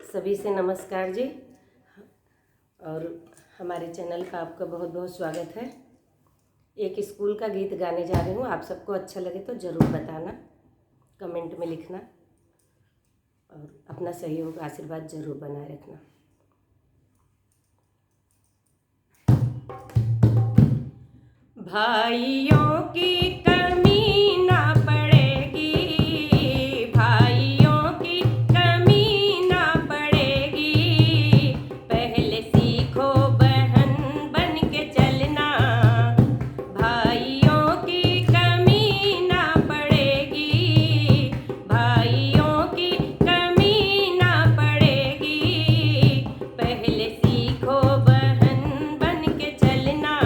सभी से नमस्कार जी। और हमारे चैनल का आपका बहुत बहुत स्वागत है। एक स्कूल का गीत गाने जा रही हूँ। आप सबको अच्छा लगे तो ज़रूर बताना, कमेंट में लिखना और अपना सहयोग आशीर्वाद ज़रूर बनाए रखना। भाइयों की कमी ना पड़ेगी, भाइयों की कमी ना पड़ेगी। पहले सीखो बहन बन के चलना, भाइयों की कमी ना पड़ेगी, भाइयों की कमी ना पड़ेगी। पहले सीखो बहन बन के चलना,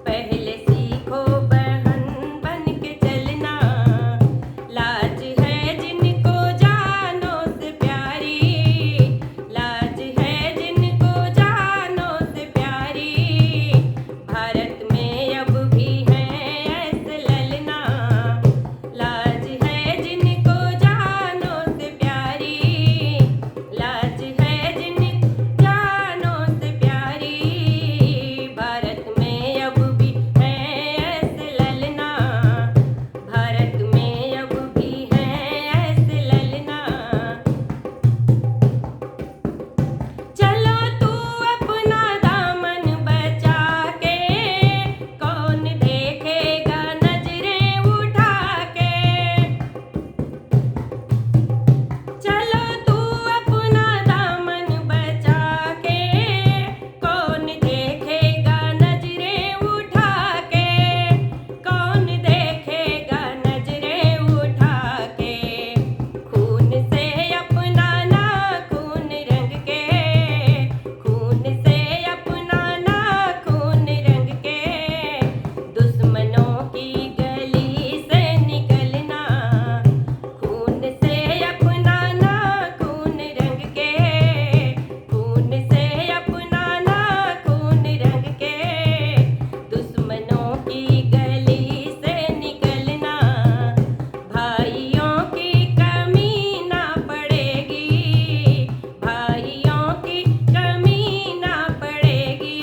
पहले सीखो बहन बन के चलना। लाज है जिनको जानों से प्यारी, लाज है जिनको जानों से प्यारी। भारत में अब भी है ऐसे ललना, लाज है जिनको जानों से प्यारी, लाज है जिनको जानों से प्यारी। भारत में अब भी है ऐसे ललना, भारत में अब भी है ऐसे ललना। चलो तू अपना दामन बचा के, कौन देखेगा नजरें उठा के। चलो तू अपना दामन बचा के, कौन देखेगा नजरें उठा के, कौन देखेगा नजरें उठा के। खून से अपना ना खून रंग के, खून से अपना ना खून रंग के। दुश्मनों की गली से निकलना, खून से अपना ना खून रंग के, खून से अपना ना खून रंग के। दुश्मनों की गली से निकलना, भाइयों की कमी ना पड़ेगी, भाइयों की कमी ना पड़ेगी।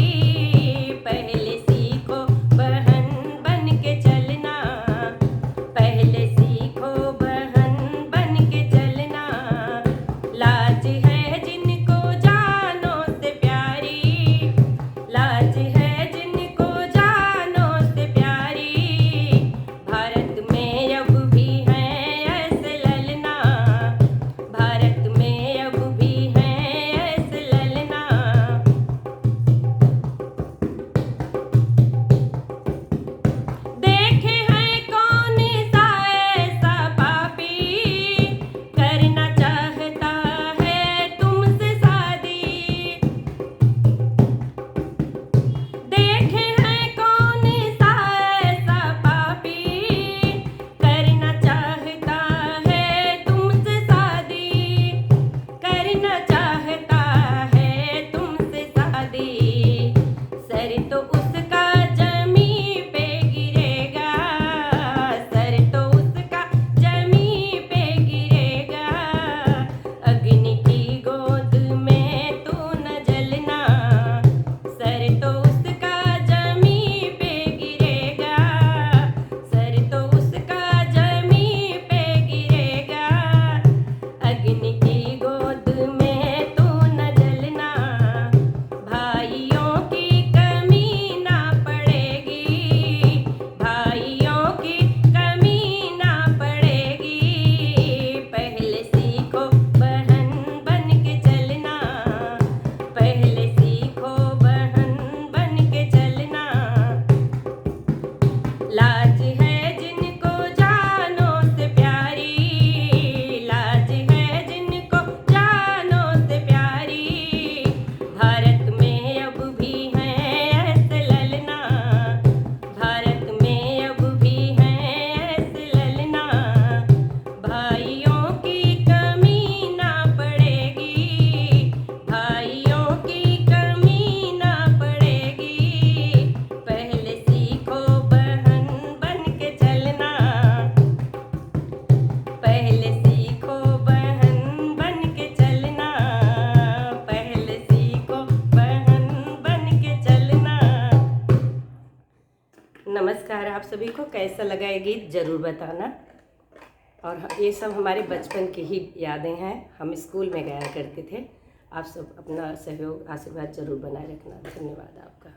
पहले सीखो बहन बन के चलना, पहले सीखो बहन बन के चलना। लाज है जिनको जानों से प्यारी, लाज है जिनको जानों से प्यारी। भारत में अब भी है ऐसे ललना, भारत में अब भी है ऐसे ललना। देखे हैं कौन सा ऐसा पापी, करना चाहता है तुमसे शादी। देखे हैं कौन सा ऐसा पापी, करना चाहता है तुमसे शादी, करना चाहता है तुमसे शादी। सर तो उसका जमी पे गिरेगा, सर तो उसका जमी पे गिरेगा। अग्नि की गोद में तू न जलना, सर तो उसका जमी पे गिरेगा, सर तो उसका जमी पे गिरेगा। अग्नि की गोद में तू न जलना, भाइयों की कमी ना पड़ेगी, भाइयों की कमी ना पड़ेगी। पहले सीखो बहन बन के चलना, पहले सीखो बहन बन के चलना। लाज है जिनको जानों से प्यारी, लाज है जिनको नमस्कार आप सभी को। कैसा लगा ये गीत ज़रूर बताना। और ये सब हमारे बचपन की ही यादें हैं, हम स्कूल में गाया करते थे। आप सब अपना सहयोग आशीर्वाद ज़रूर बनाए रखना। धन्यवाद आपका।